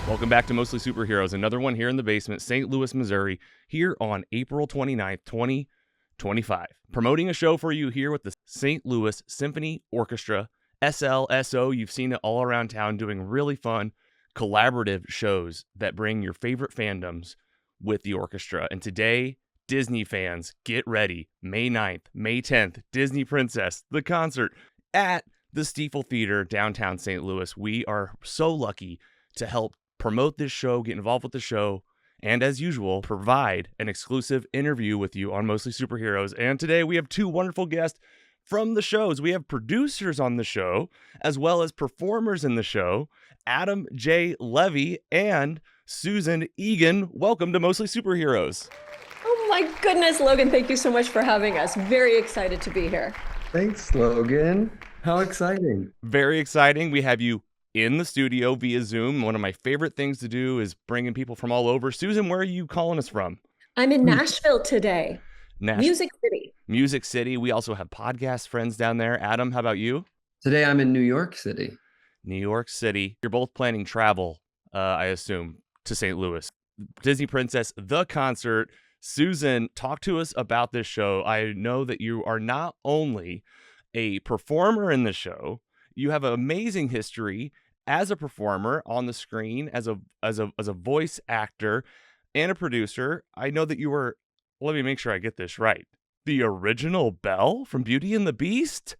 Welcome back to Mostly Superheroes, another one here in the basement, St. Louis, Missouri, here on April 29th, 2025. Promoting a show for you here with the St. Louis Symphony Orchestra, SLSO. You've seen it all around town doing really fun, collaborative shows that bring your favorite fandoms with the orchestra. And today, Disney fans, get ready. May 9th, May 10th, Disney Princess, the concert at the Stiefel Theater, downtown St. Louis. We are so lucky to help promote this show, get involved with the show, and as usual, provide an exclusive interview with you on Mostly Superheroes. And today we have two wonderful guests from the shows. We have producers on the show, as well as performers in the show, Adam J. Levy and Susan Egan. Welcome to Mostly Superheroes. Oh my goodness, Logan, thank you so much for having us. Very excited to be here. Thanks, Logan. How exciting. Very exciting. We have you in the studio via Zoom. One of my favorite things to do is bringing people from all over. Susan, where are you calling us from? I'm in Nashville today. Music City. Music City. We also have podcast friends down there. Adam, how about you? Today I'm in New York City. New York City. You're both planning travel, I assume, to St. Louis. Disney Princess, the concert. Susan, talk to us about this show. I know that you are not only a performer in the show, you have an amazing history as a performer on the screen, as a voice actor and a producer. I know that you were, let me make sure I get this right, the original Belle from Beauty and the Beast?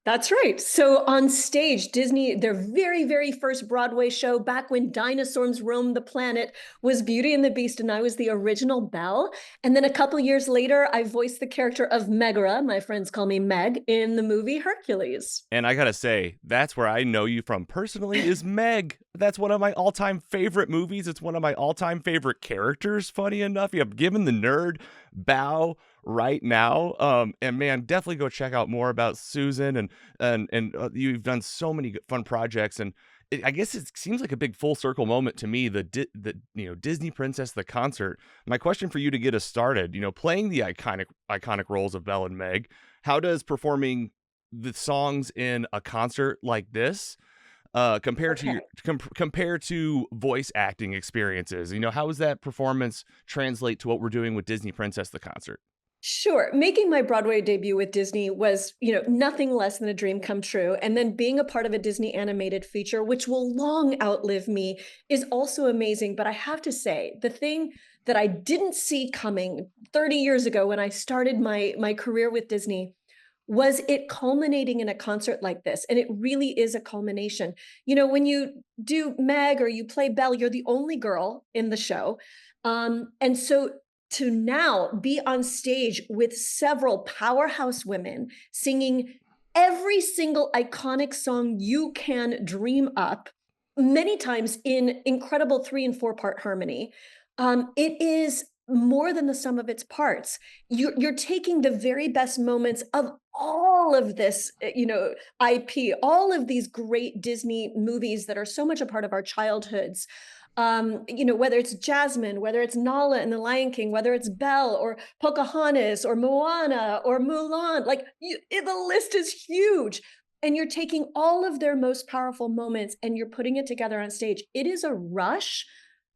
That's right. So on stage, Disney, their very, very first Broadway show back when dinosaurs roamed the planet was Beauty and the Beast, and I was the original Belle. And then a couple years later, I voiced the character of Megra, my friends call me Meg, in the movie Hercules. And I gotta say, that's where I know you from personally is Meg. That's one of my all-time favorite movies. It's one of my all-time favorite characters, funny enough. You have Given the Nerd bow right now. And man, definitely go check out more about Susan and you've done so many fun projects. And I guess it seems like a big full circle moment to me, the Disney Princess, the concert. My question for you to get us started, playing the iconic roles of Belle and Meg, how does performing the songs in a concert like this compare to voice acting experiences? How does that performance translate to what we're doing with Disney Princess, the concert? Sure. Making my Broadway debut with Disney was, nothing less than a dream come true. And then being a part of a Disney animated feature, which will long outlive me, is also amazing. But I have to say, the thing that I didn't see coming 30 years ago when I started my career with Disney was it culminating in a concert like this. And it really is a culmination. When you do Meg or you play Belle, you're the only girl in the show. And so to now be on stage with several powerhouse women singing every single iconic song you can dream up, many times in incredible 3 and 4 part harmony, it is more than the sum of its parts. You're taking the very best moments of all of this, IP, all of these great Disney movies that are so much a part of our childhoods. Whether it's Jasmine, whether it's Nala in The Lion King, whether it's Belle or Pocahontas or Moana or Moulin, the list is huge. And you're taking all of their most powerful moments and you're putting it together on stage. It is a rush,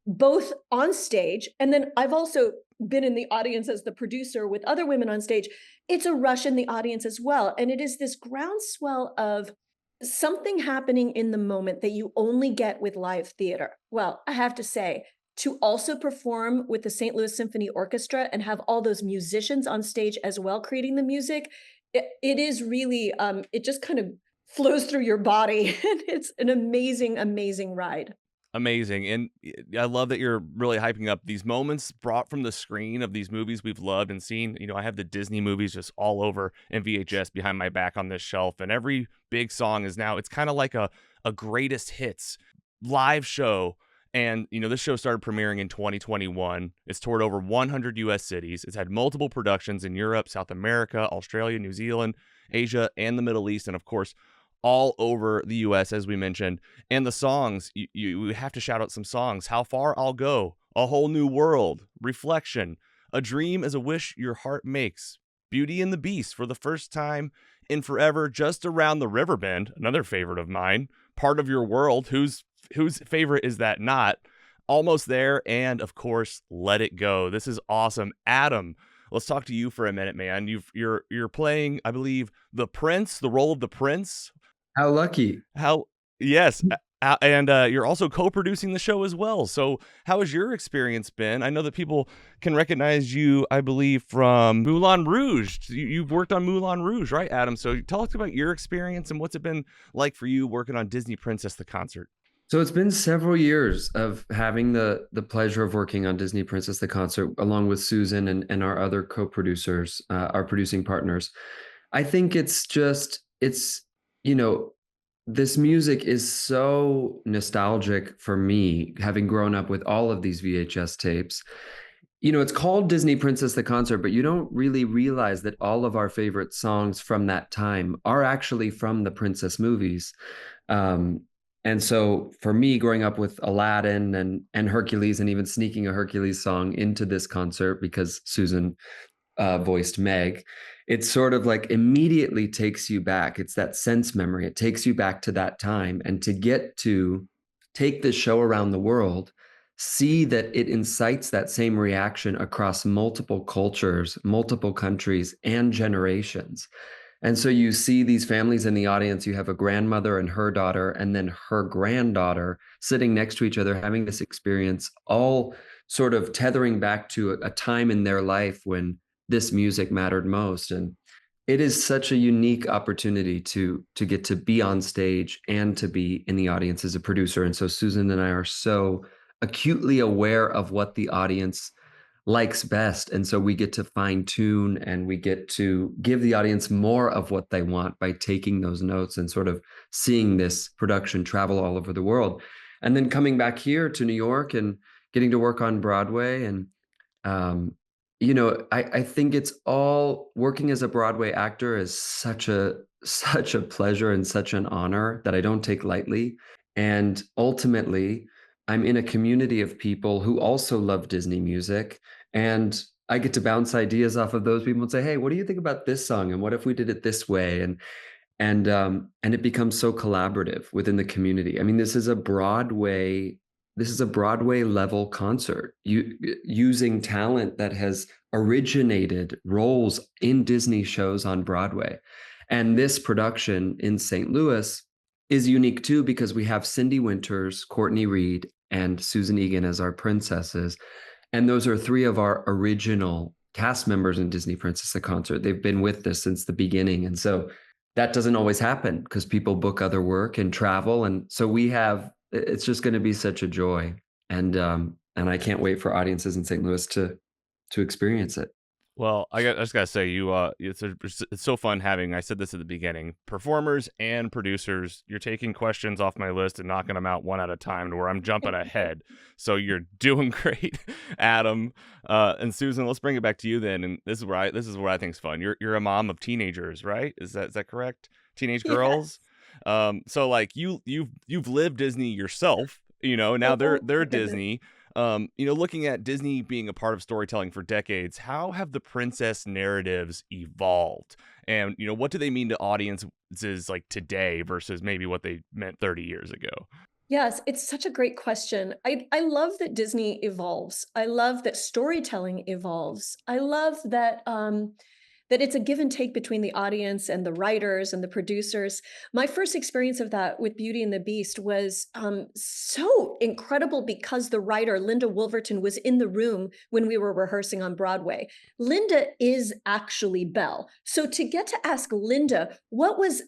both on stage, and then I've also been in the audience as the producer with other women on stage. It's a rush in the audience as well. And it is this groundswell of something happening in the moment that you only get with live theater. Well, I have to say, to also perform with the St. Louis Symphony Orchestra and have all those musicians on stage as well creating the music, it is really, it just kind of flows through your body. And it's an amazing, amazing ride. Amazing. And I love that you're really hyping up these moments brought from the screen of these movies we've loved and seen. I have the Disney movies just all over in VHS behind my back on this shelf. And every big song is now, it's kind of like a greatest hits live show. And, this show started premiering in 2021. It's toured over 100 U.S. cities. It's had multiple productions in Europe, South America, Australia, New Zealand, Asia, and the Middle East. And of course, all over the U.S., as we mentioned. And the songs, you have to shout out some songs. How Far I'll Go, A Whole New World, Reflection, A Dream is a Wish Your Heart Makes, Beauty and the Beast, For the First Time in Forever, Just Around the River Bend, another favorite of mine, Part of Your World, whose whose favorite is that not? Almost There, and of course, Let It Go. This is awesome. Adam, let's talk to you for a minute, man. You're playing, I believe, the Prince, the role of the Prince. How lucky. How Yes, and you're also co-producing the show as well. So, how has your experience been? I know that people can recognize you, I believe, from Moulin Rouge. You've worked on Moulin Rouge, right, Adam? So, tell us about your experience and what's it been like for you working on Disney Princess the concert. So it's been several years of having the pleasure of working on Disney Princess the concert along with Susan and our other co-producers, our producing partners. I think it's you know this music is so nostalgic for me, having grown up with all of these VHS tapes. It's called Disney Princess the concert, but you don't really realize that all of our favorite songs from that time are actually from the princess movies. And so for me, growing up with Aladdin and Hercules, and even sneaking a Hercules song into this concert because Susan voiced Meg, it sort of like immediately takes you back. It's that sense memory. It takes you back to that time. And to get to take this show around the world, see that it incites that same reaction across multiple cultures, multiple countries, and generations. And so you see these families in the audience. You have a grandmother and her daughter, and then her granddaughter sitting next to each other, having this experience, all sort of tethering back to a time in their life when this music mattered most. And it is such a unique opportunity to get to be on stage and to be in the audience as a producer. And so Susan and I are so acutely aware of what the audience likes best. And so we get to fine tune and we get to give the audience more of what they want by taking those notes and sort of seeing this production travel all over the world. And then coming back here to New York and getting to work on Broadway. And, I think it's all working as a Broadway actor is such a pleasure and such an honor that I don't take lightly. And ultimately, I'm in a community of people who also love Disney music, and I get to bounce ideas off of those people and say, "Hey, what do you think about this song? And what if we did it this way?" And it becomes so collaborative within the community. I mean, this is a Broadway level concert, using talent that has originated roles in Disney shows on Broadway, and this production in St. Louis is unique too, because we have Cindy Winters, Courtney Reed, and Susan Egan as our princesses. And those are three of our original cast members in Disney Princess the concert. They've been with us since the beginning. And so that doesn't always happen because people book other work and travel. And so it's just going to be such a joy. And I can't wait for audiences in St. Louis to experience it. Well, I just gotta say, it's so fun having, I said this at the beginning, performers and producers. You're taking questions off my list and knocking them out one at a time to where I'm jumping ahead. So you're doing great, Adam. And Susan, let's bring it back to you then. And this is where I think is fun. You're a mom of teenagers, right? Is that correct? Teenage girls. Yeah. So like you've lived Disney yourself. Now they're Disney. Looking at Disney being a part of storytelling for decades, how have the princess narratives evolved? And, what do they mean to audiences like today versus maybe what they meant 30 years ago? Yes, it's such a great question. I love that Disney evolves. I love that storytelling evolves. I love that that it's a give and take between the audience and the writers and the producers. My first experience of that with Beauty and the Beast was so incredible because the writer, Linda Wolverton, was in the room when we were rehearsing on Broadway. Linda is actually Belle. So to get to ask Linda, what was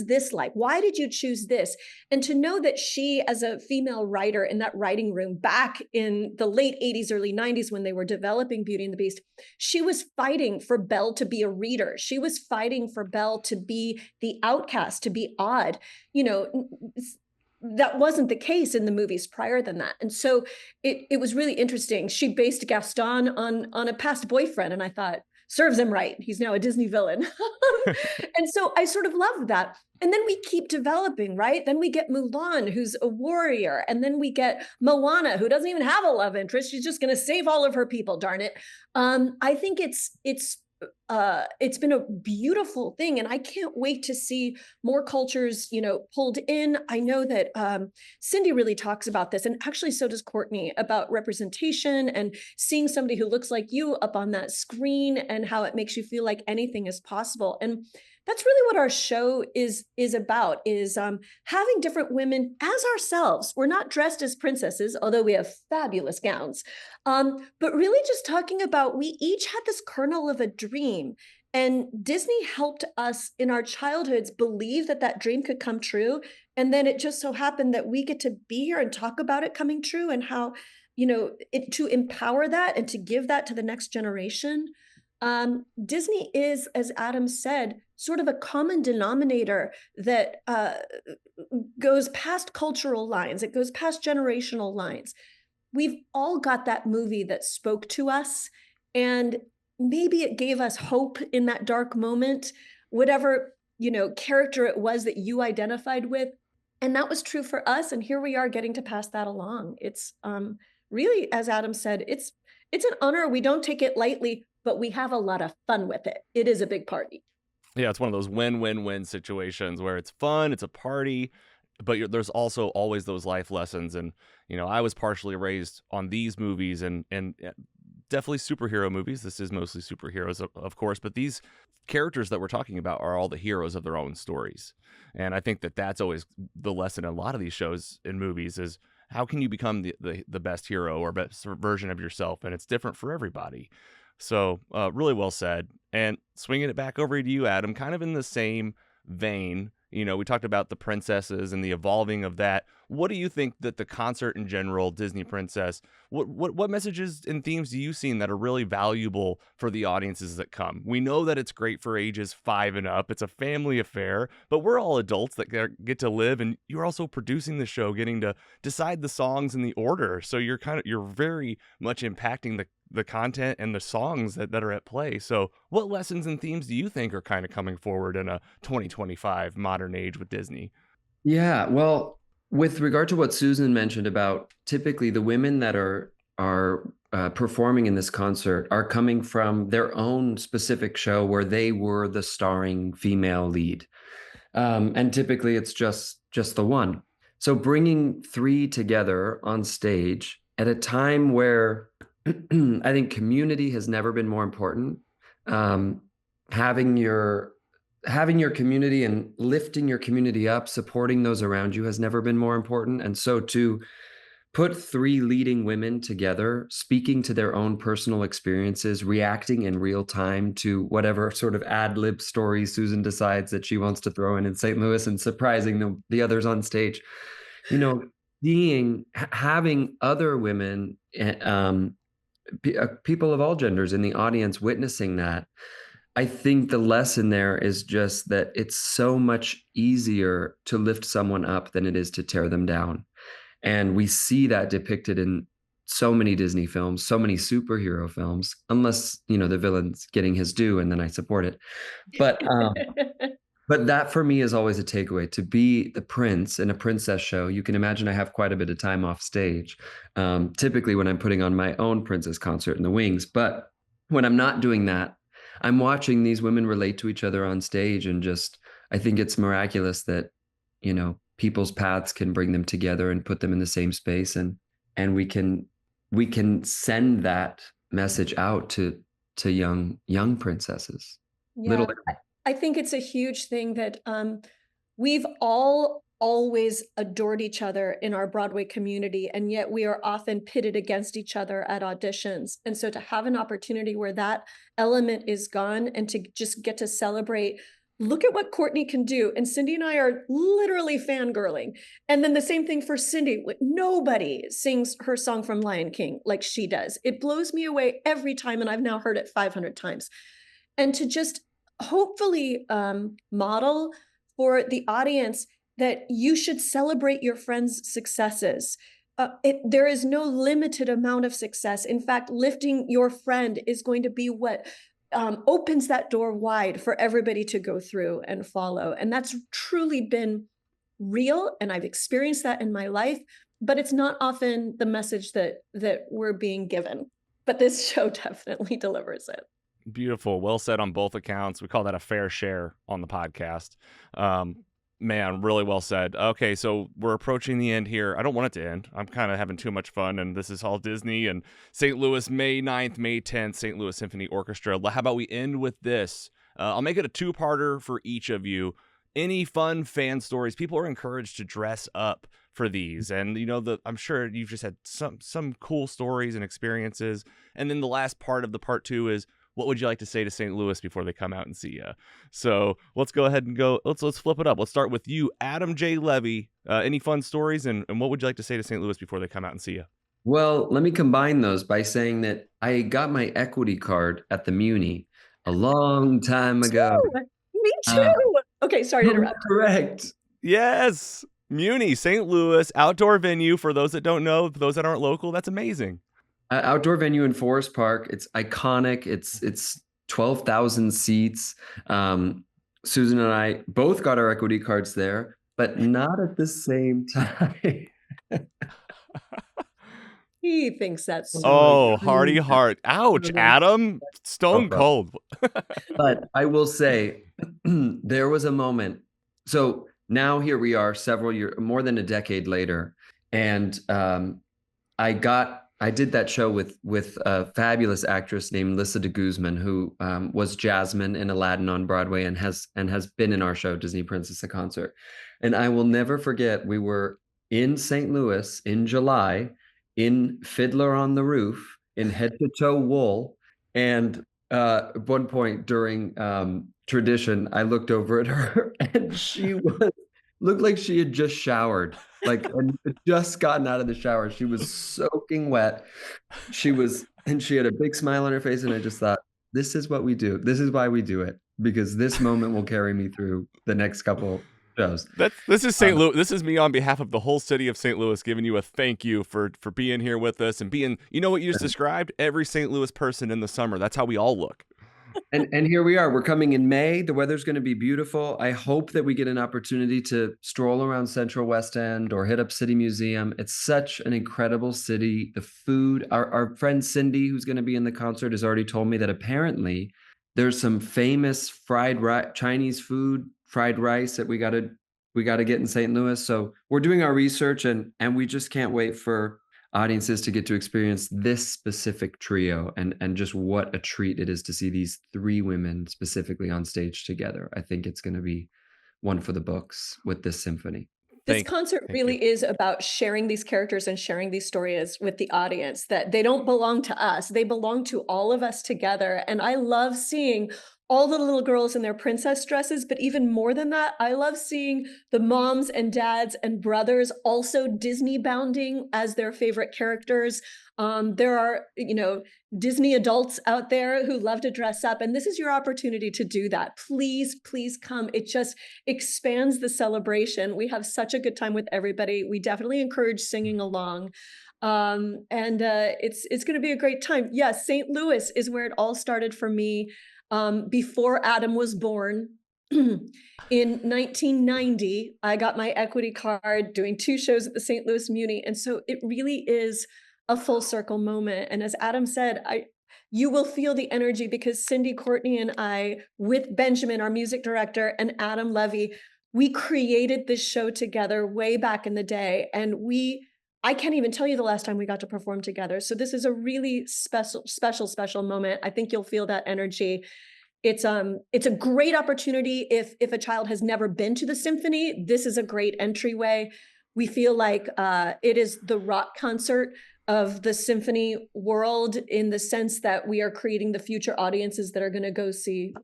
this like? Why did you choose this? And to know that she, as a female writer in that writing room back in the late 80s, early 90s, when they were developing Beauty and the Beast, she was fighting for Belle to be a reader. She was fighting for Belle to be the outcast, to be odd. That wasn't the case in the movies prior than that. And so it was really interesting. She based Gaston on a past boyfriend. And I thought, serves him right. He's now a Disney villain. And so I sort of loved that. And then we keep developing, right? Then we get Moulin, who's a warrior. And then we get Moana, who doesn't even have a love interest. She's just going to save all of her people, darn it. I think it's it's been a beautiful thing, and I can't wait to see more cultures, pulled in. I know that Cindy really talks about this, and actually so does Courtney, about representation and seeing somebody who looks like you up on that screen and how it makes you feel like anything is possible. And that's really what our show is about, is having different women as ourselves. We're not dressed as princesses, although we have fabulous gowns. But really just talking about, we each had this kernel of a dream, and Disney helped us in our childhoods believe that that dream could come true. And then it just so happened that we get to be here and talk about it coming true, and how, to empower that and to give that to the next generation. Disney is, as Adam said, sort of a common denominator that goes past cultural lines. It goes past generational lines. We've all got that movie that spoke to us, and maybe it gave us hope in that dark moment, whatever, character it was that you identified with. And that was true for us. And here we are getting to pass that along. It's really, as Adam said, it's an honor. We don't take it lightly, but we have a lot of fun with it. It is a big party. Yeah, it's one of those win-win-win situations where it's fun, it's a party, but there's also always those life lessons. And, I was partially raised on these movies and definitely superhero movies. This is mostly superheroes, of course, but these characters that we're talking about are all the heroes of their own stories. And I think that that's always the lesson in a lot of these shows and movies, is how can you become the best hero or best version of yourself? And it's different for everybody. So really well said. And swinging it back over to you, Adam, kind of in the same vein, we talked about the princesses and the evolving of that. What do you think that the concert in general, Disney Princess, what messages and themes do you see that are really valuable for the audiences that come? We know that it's great for ages 5 and up. It's a family affair, but we're all adults that get to live, and you're also producing the show, getting to decide the songs and the order. So you're very much impacting the content and the songs that are at play. So what lessons and themes do you think are kind of coming forward in a 2025 modern age with Disney? Yeah, well, with regard to what Susan mentioned about typically the women that are performing in this concert are coming from their own specific show where they were the starring female lead, and typically it's just the one. So bringing 3 together on stage at a time where I think community has never been more important. Having your community and lifting your community up, supporting those around you has never been more important. And so to put 3 leading women together, speaking to their own personal experiences, reacting in real time to whatever sort of ad lib story Susan decides that she wants to throw in St. Louis, and surprising the others on stage, having other women, people of all genders in the audience witnessing that. I think the lesson there is just that it's so much easier to lift someone up than it is to tear them down. And we see that depicted in so many Disney films, so many superhero films, unless, the villain's getting his due, and then I support it. But but that for me is always a takeaway. To be the prince in a princess show, you can imagine I have quite a bit of time off stage, typically when I'm putting on my own princess concert in the wings. But when I'm not doing that, I'm watching these women relate to each other on stage, and I think it's miraculous that, people's paths can bring them together and put them in the same space, and we can send that message out to young princesses. Yeah, I think it's a huge thing that we've all always adored each other in our Broadway community, and yet we are often pitted against each other at auditions. And so to have an opportunity where that element is gone, and to just get to celebrate, look at what Courtney can do. And Cindy and I are literally fangirling. And then the same thing for Cindy. Nobody sings her song from Lion King like she does. It blows me away every time, and I've now heard it 500 times. And to just hopefully model for the audience that you should celebrate your friends' successes. There is no limited amount of success. In fact, lifting your friend is going to be what opens that door wide for everybody to go through and follow. And that's truly been real. And I've experienced that in my life, but it's not often the message that we're being given. But this show definitely delivers it. Beautiful. Well said on both accounts. We call that a fair share on the podcast. Man, really well said. Okay, so we're approaching the end here. I don't want it to end. I'm kind of having too much fun, and this is all Disney and St. Louis, May 9th, May 10th, St. Louis Symphony Orchestra. How about we end with this? I'll make it a two-parter for each of you. Any fun fan stories? People are encouraged to dress up for these, and I'm sure you've just had some cool stories and experiences. And then the last part of the part two is, what would you like to say to St. Louis before they come out and see you? So let's go ahead and go. Let's flip it up. Let's start with you, Adam J. Levy. Any fun stories, and what would you like to say to St. Louis before they come out and see you? Well, let me combine those by saying that I got my equity card at the Muni a long time ago. Me too. Okay, sorry to interrupt. Correct. Yes. Muni, St. Louis, outdoor venue. For those that don't know, for those that aren't local, that's amazing. Outdoor venue in Forest Park. It's iconic. It's 12,000 seats. Susan and I both got our equity cards there, but not at the same time. He thinks that's so hearty heart. Ouch, Adam. Stone cold. But I will say, there was a moment. So now here we are, several years, more than a decade later, and I did that show with a fabulous actress named Lissa de Guzman, who was Jasmine in Aladdin on Broadway and has been in our show, Disney Princess, the concert. And I will never forget, we were in St. Louis in July, in Fiddler on the Roof, in head-to-toe wool. And at one point during tradition, I looked over at her and she looked like she had just showered, and just gotten out of the shower. She was soaking wet. And she had a big smile on her face. And I just thought, this is what we do. This is why we do it, because this moment will carry me through the next couple shows. This is St. Louis. This is me on behalf of the whole city of St. Louis, giving you a thank you for being here with us and being, what you just described, every St. Louis person in the summer. That's how we all look. And here we are. We're coming in May. The weather's going to be beautiful. I hope that we get an opportunity to stroll around Central West End or hit up City Museum. It's such an incredible city. The food, our friend Cindy, who's going to be in the concert, has already told me that apparently there's some famous Chinese food, fried rice that we got to get in St. Louis. So we're doing our research, and we just can't wait for audiences to get to experience this specific trio, and just what a treat it is to see these three women specifically on stage together. I think it's going to be one for the books with this symphony. This concert really is about sharing these characters and sharing these stories with the audience, that they don't belong to us. They belong to all of us together. And I love seeing all the little girls in their princess dresses, but even more than that, I love seeing the moms and dads and brothers also Disney bounding as their favorite characters. There are, Disney adults out there who love to dress up, and this is your opportunity to do that. Please, please come. It just expands the celebration. We have such a good time with everybody. We definitely encourage singing along. It's going to be a great time. Yes, St. Louis is where it all started for me. Before Adam was born. In 1990, I got my equity card doing 2 shows at the St. Louis Muni. And so it really is a full circle moment. And as Adam said, you will feel the energy, because Cindy Courtney and I, with Benjamin, our music director, and Adam Levy, we created this show together way back in the day. And I can't even tell you the last time we got to perform together. So this is a really special moment. I think you'll feel that energy. It's a great opportunity if a child has never been to the symphony. This is a great entryway. We feel like it is the rock concert of the symphony world, in the sense that we are creating the future audiences that are going to go see,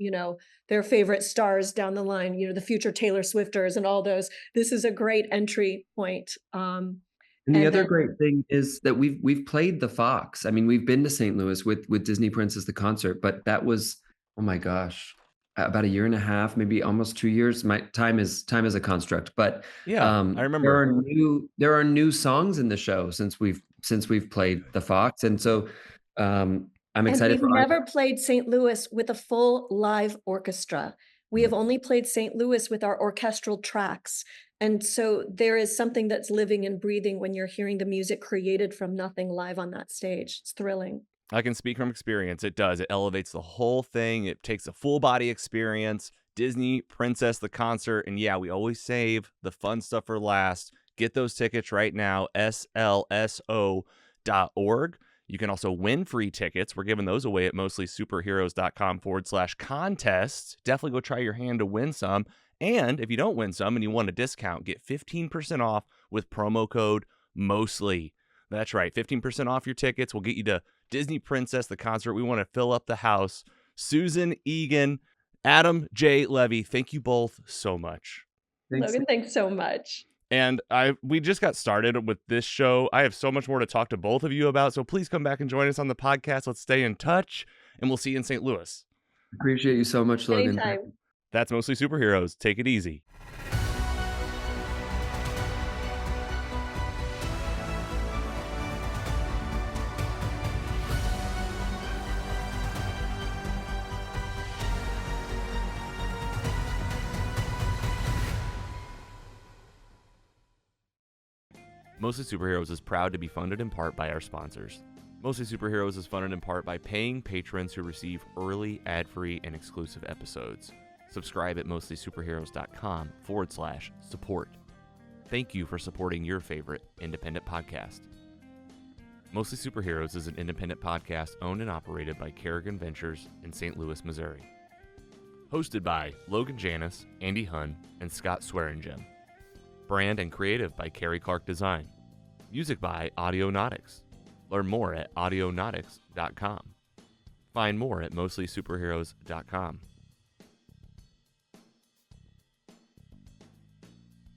their favorite stars down the line, the future Taylor Swifters and all those. This is a great entry point. And the other great thing is that we've played the Fox. I mean, we've been to St. Louis with Disney Princess, the concert, but that was, oh my gosh, about 1.5 years, maybe almost 2 years. My time is a construct, but yeah, I remember there are new songs in the show since we've played the Fox, and so I'm excited. We've never played St. Louis with a full live orchestra. We have only played St. Louis with our orchestral tracks. And so there is something that's living and breathing when you're hearing the music created from nothing live on that stage. It's thrilling. I can speak from experience. It does. It elevates the whole thing. It takes a full body experience. Disney Princess, the concert. And yeah, we always save the fun stuff for last. Get those tickets right now, slso.org. You can also win free tickets. We're giving those away at mostlysuperheroes.com/contest. Definitely go try your hand to win some. And if you don't win some and you want a discount, get 15% off with promo code MOSTLY. That's right, 15% off your tickets. We'll get you to Disney Princess, the concert. We want to fill up the house. Susan Egan, Adam J. Levy, thank you both so much. Thanks. Logan, thanks so much. And we just got started with this show. I have so much more to talk to both of you about, so please come back and join us on the podcast. Let's stay in touch, and we'll see you in St. Louis. Appreciate you so much, Logan. Anytime. That's Mostly Superheroes. Take it easy. Mostly Superheroes is proud to be funded in part by our sponsors. Mostly Superheroes is funded in part by paying patrons who receive early, ad-free, and exclusive episodes. Subscribe at mostlysuperheroes.com/support. Thank you for supporting your favorite independent podcast. Mostly Superheroes is an independent podcast owned and operated by Carrogan Ventures in St. Louis, Missouri. Hosted by Logan Janis, Andy Hunn, and Scott Swearingen. Brand and creative by Carrie Clark Design. Music by Audionautics. Learn more at audionautics.com. Find more at mostlysuperheroes.com.